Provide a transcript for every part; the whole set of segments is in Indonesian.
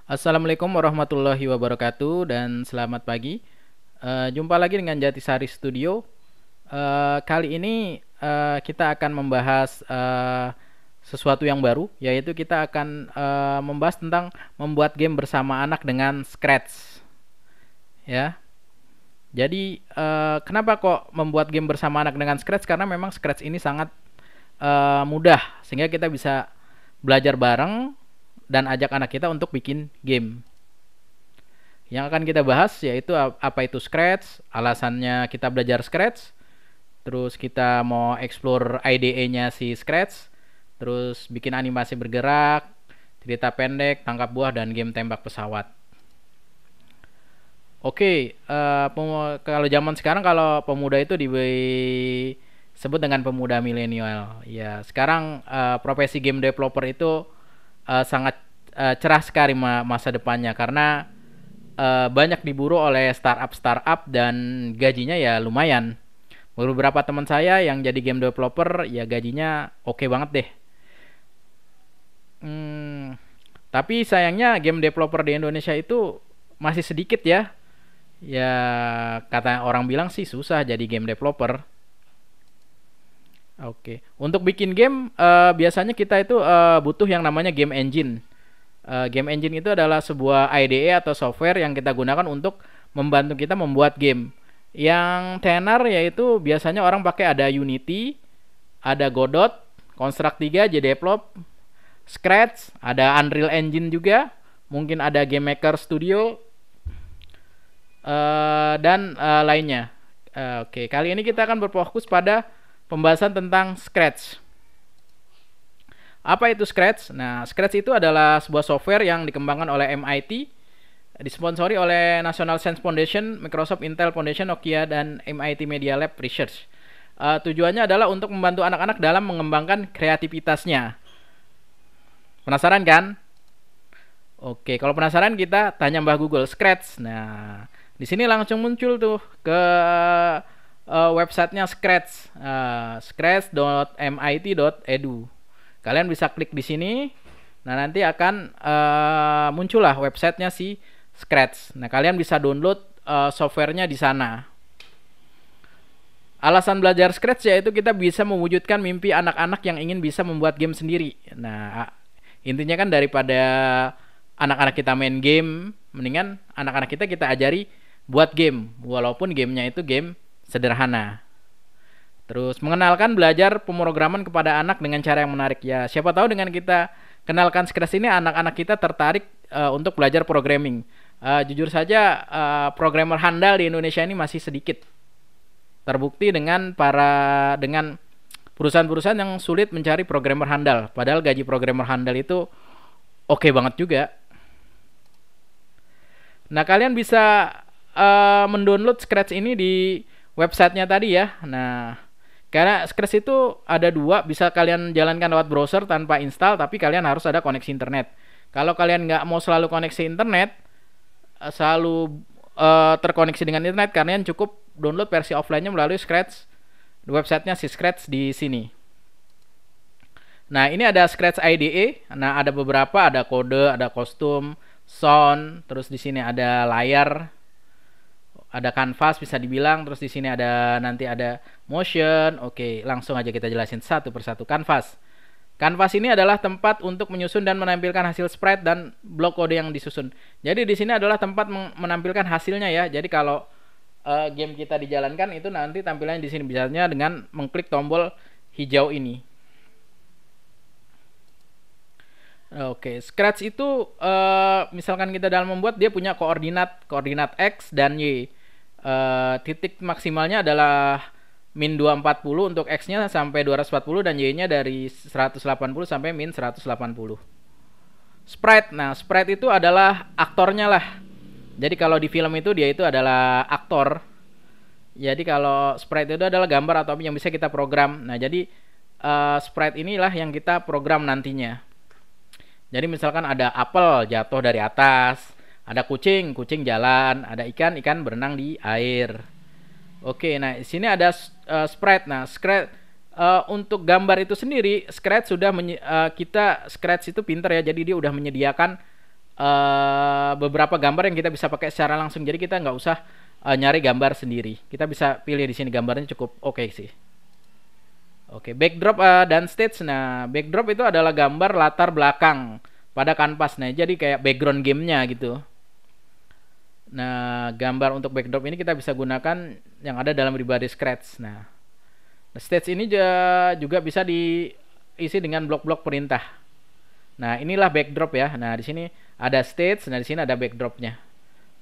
Assalamualaikum warahmatullahi wabarakatuh dan selamat pagi. Jumpa lagi dengan Jatisari Studio. Kali ini kita akan membahas sesuatu yang baru, yaitu kita akan membahas tentang membuat game bersama anak dengan Scratch. Ya, jadi kenapa kok membuat game bersama anak dengan Scratch? Karena memang Scratch ini sangat mudah, sehingga kita bisa belajar bareng dan ajak anak kita untuk bikin game. Yang akan kita bahas yaitu apa itu Scratch, alasannya kita belajar Scratch, terus kita mau explore IDE-nya si Scratch, terus bikin animasi bergerak, cerita pendek, tangkap buah, dan game tembak pesawat. Oke, kalau zaman sekarang kalau pemuda itu disebut dengan pemuda milenial. Ya, sekarang profesi game developer itu sangat cerah sekali masa depannya karena banyak diburu oleh startup dan gajinya ya lumayan. Beberapa teman saya yang jadi game developer ya gajinya oke banget deh. Tapi sayangnya game developer di Indonesia itu masih sedikit ya. Ya kata orang bilang sih susah jadi game developer. Oke, untuk bikin game biasanya kita itu butuh yang namanya game engine. Game engine itu adalah sebuah IDE atau software yang kita gunakan untuk membantu kita membuat game. Yang tenar yaitu biasanya orang pakai ada Unity, ada Godot, Construct 3, JDevelop, Scratch, ada Unreal Engine juga, mungkin ada Game Maker Studio, dan lainnya. Oke, kali ini kita akan berfokus pada pembahasan tentang Scratch. Apa itu Scratch? Nah, Scratch itu adalah sebuah software yang dikembangkan oleh MIT, disponsori oleh National Science Foundation, Microsoft, Intel Foundation, Nokia, dan MIT Media Lab Research. Tujuannya adalah untuk membantu anak-anak dalam mengembangkan kreativitasnya. Penasaran kan? Oke, kalau penasaran kita tanya Mbah Google Scratch. Nah, di sini langsung muncul tuh ke websitenya Scratch, scratch.mit.edu. Kalian bisa klik di sini. Nah, nanti akan muncullah websitenya si Scratch. Nah, kalian bisa download softwarenya di sana. Alasan belajar Scratch yaitu kita bisa mewujudkan mimpi anak-anak yang ingin bisa membuat game sendiri. Nah, intinya kan daripada anak-anak kita main game, mendingan anak-anak kita ajari buat game, walaupun gamenya itu game sederhana. Terus mengenalkan belajar pemrograman kepada anak dengan cara yang menarik. Ya, siapa tahu dengan kita kenalkan Scratch ini anak-anak kita tertarik untuk belajar programming. Jujur saja programmer handal di Indonesia ini masih sedikit. Terbukti dengan perusahaan-perusahaan yang sulit mencari programmer handal. Padahal gaji programmer handal itu oke banget juga. Nah, kalian bisa mendownload Scratch ini di websitenya tadi ya. Nah, karena Scratch itu ada dua, bisa kalian jalankan lewat browser tanpa install, tapi kalian harus ada koneksi internet. Kalau kalian nggak mau selalu koneksi internet, selalu terkoneksi dengan internet, kalian cukup download versi offline-nya melalui Scratch, di websitenya si Scratch di sini. Nah, ini ada Scratch IDE. Nah, ada beberapa, ada kode, ada kostum, sound, terus di sini ada layar, ada canvas bisa dibilang, terus di sini ada nanti ada motion. Oke, langsung aja kita jelasin satu persatu. Canvas ini adalah tempat untuk menyusun dan menampilkan hasil sprite dan blok kode yang disusun. Jadi di sini adalah tempat menampilkan hasilnya ya. Jadi kalau game kita dijalankan itu nanti tampilannya di sini, misalnya dengan mengklik tombol hijau ini. Oke, Scratch itu misalkan kita dalam membuat, dia punya koordinat X dan Y. Titik maksimalnya adalah min 240 untuk X-nya sampai 240 dan Y-nya dari 180 sampai min 180. Sprite. Nah, sprite itu adalah aktornya lah. Jadi kalau di film itu dia itu adalah aktor. Jadi kalau sprite itu adalah gambar atau yang bisa kita program. Nah, jadi sprite inilah yang kita program nantinya. Jadi misalkan ada apel jatuh dari atas, ada kucing jalan, ada ikan berenang di air. Oke, nah di sini ada sprite. Nah, untuk gambar itu sendiri, Scratch sudah Scratch itu pinter ya, jadi dia udah menyediakan beberapa gambar yang kita bisa pakai secara langsung. Jadi kita nggak usah nyari gambar sendiri. Kita bisa pilih di sini, gambarnya cukup oke sih. Oke, backdrop dan stage. Nah, backdrop itu adalah gambar latar belakang pada kanvas. Nah, jadi kayak background gamenya gitu. Nah, gambar untuk backdrop ini kita bisa gunakan yang ada dalam Everybody Scratch. Nah, stage ini juga bisa diisi dengan blok-blok perintah. Nah, inilah backdrop ya. Nah, di sini ada stage, nah di sini ada backdropnya.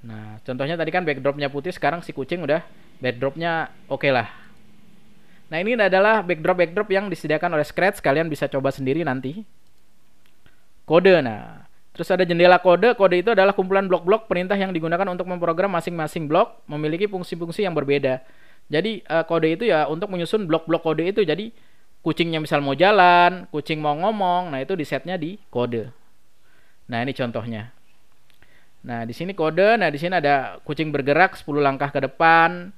Nah, contohnya tadi kan backdropnya putih, sekarang si kucing udah backdropnya oke lah. Nah, ini adalah backdrop yang disediakan oleh Scratch. Kalian bisa coba sendiri nanti. Kode, nah. Terus ada jendela kode. Kode itu adalah kumpulan blok-blok perintah yang digunakan untuk memprogram masing-masing blok memiliki fungsi-fungsi yang berbeda. Jadi kode itu ya untuk menyusun blok-blok kode itu. Jadi kucingnya misal mau jalan, kucing mau ngomong, nah itu di setnya di kode. Nah, ini contohnya. Nah, di sini kode. Nah, di sini ada kucing bergerak 10 langkah ke depan,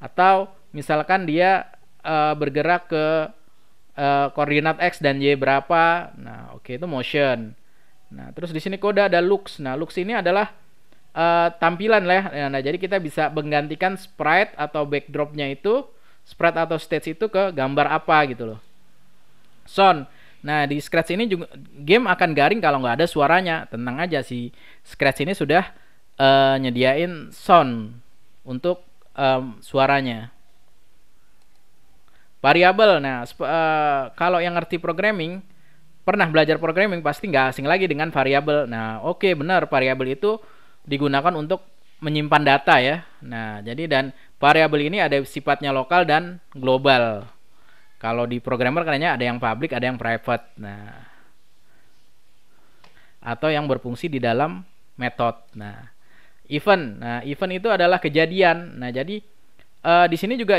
atau misalkan dia bergerak ke koordinat X dan Y berapa. Nah, oke, itu motion. Nah, terus di sini kode ada looks. Nah, looks ini adalah tampilan lah ya. Nah, jadi kita bisa menggantikan sprite atau backdropnya itu, sprite atau stage itu ke gambar apa gitu loh. Sound. Nah, di Scratch ini juga game akan garing kalau nggak ada suaranya. Tenang aja sih, Scratch ini sudah nyediain sound untuk suaranya. Variabel. Nah, kalau yang ngerti programming, pernah belajar programming, pasti nggak asing lagi dengan variabel. Nah, oke, benar, variabel itu digunakan untuk menyimpan data ya. Nah, jadi dan variabel ini ada sifatnya lokal dan global. Kalau di programmer katanya ada yang public, ada yang private. Nah, atau yang berfungsi di dalam method. Nah, event. Nah, event itu adalah kejadian. Nah, jadi di sini juga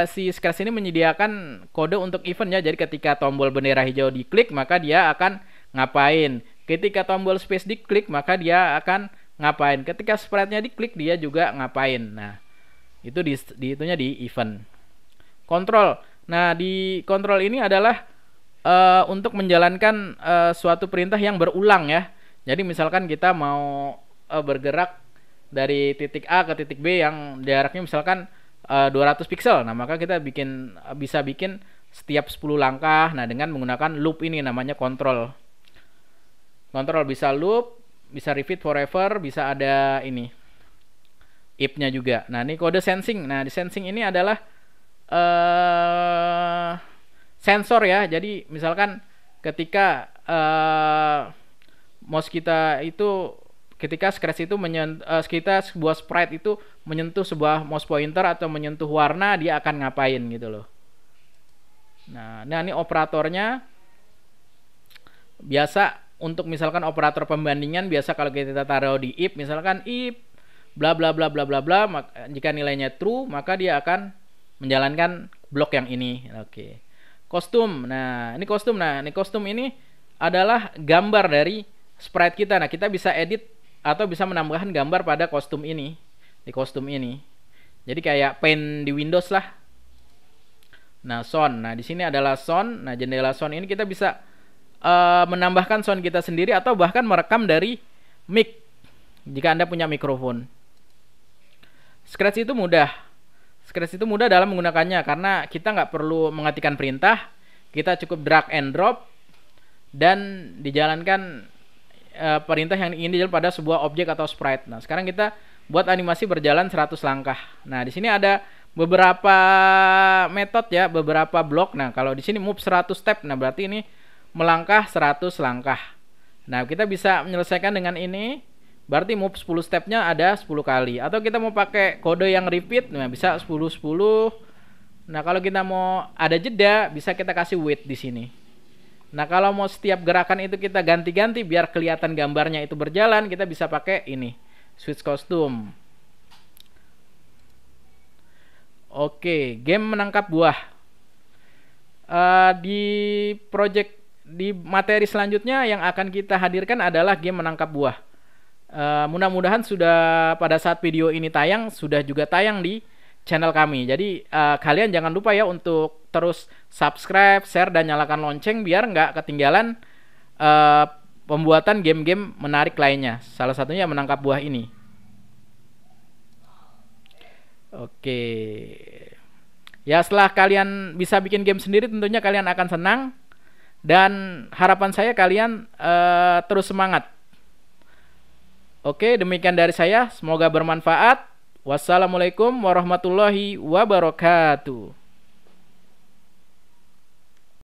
si Scratch ini menyediakan kode untuk event ya. Jadi ketika tombol bendera hijau diklik, maka dia akan ngapain. Ketika tombol space diklik, maka dia akan ngapain. Ketika sprite-nya diklik, dia juga ngapain. Nah, itu dihitungnya di event. Kontrol. Nah, di kontrol ini adalah untuk menjalankan suatu perintah yang berulang ya. Jadi misalkan kita mau bergerak dari titik A ke titik B yang jaraknya misalkan 200 pixel. Nah, maka kita bisa bikin setiap 10 langkah. Nah, dengan menggunakan loop ini namanya kontrol. Kontrol bisa loop, bisa repeat forever, bisa ada ini if-nya juga. Nah, ini kode sensing. Nah, di sensing ini adalah sensor ya. Jadi misalkan ketika mouse kita itu, ketika Scratch itu kita sebuah sprite itu menyentuh sebuah mouse pointer atau menyentuh warna, dia akan ngapain gitu loh. Nah, ini operatornya. Biasa untuk misalkan operator pembandingan, biasa kalau kita taruh di if, misalkan if bla bla bla bla bla bla, jika nilainya true, maka dia akan menjalankan blok yang ini. Oke. Kostum. Nah, ini kostum. Nah, ini kostum ini adalah gambar dari sprite kita. Nah, kita bisa edit atau bisa menambahkan gambar pada kostum ini, di kostum ini. Jadi kayak paint di Windows lah. Nah, sound. Nah, di sini adalah sound. Nah, jendela sound ini kita bisa menambahkan sound kita sendiri atau bahkan merekam dari mic jika Anda punya mikrofon. Scratch itu mudah. Scratch itu mudah dalam menggunakannya karena kita nggak perlu mengetikkan perintah, kita cukup drag and drop dan dijalankan perintah yang ingin dijalankan pada sebuah objek atau sprite. Nah, sekarang kita buat animasi berjalan 100 langkah. Nah, di sini ada beberapa metode ya, beberapa blok. Nah, kalau di sini move 100 step, nah berarti ini melangkah 100 langkah. Nah, kita bisa menyelesaikan dengan ini. Berarti move 10 stepnya ada 10 kali. Atau kita mau pakai kode yang repeat, nah bisa 10-10. Nah, kalau kita mau ada jeda, bisa kita kasih wait di sini. Nah, kalau mau setiap gerakan itu kita ganti-ganti biar kelihatan gambarnya itu berjalan, kita bisa pakai ini, switch costume. Oke, game menangkap buah. Di materi selanjutnya yang akan kita hadirkan adalah game menangkap buah. Mudah-mudahan sudah pada saat video ini tayang, sudah juga tayang di channel kami. Jadi kalian jangan lupa ya untuk terus subscribe, share, dan nyalakan lonceng biar nggak ketinggalan pembuatan game-game menarik lainnya. Salah satunya menangkap buah ini. Oke. Ya, setelah kalian bisa bikin game sendiri, tentunya kalian akan senang. Dan harapan saya kalian terus semangat. Oke, demikian dari saya. Semoga bermanfaat. Wassalamualaikum warahmatullahi wabarakatuh.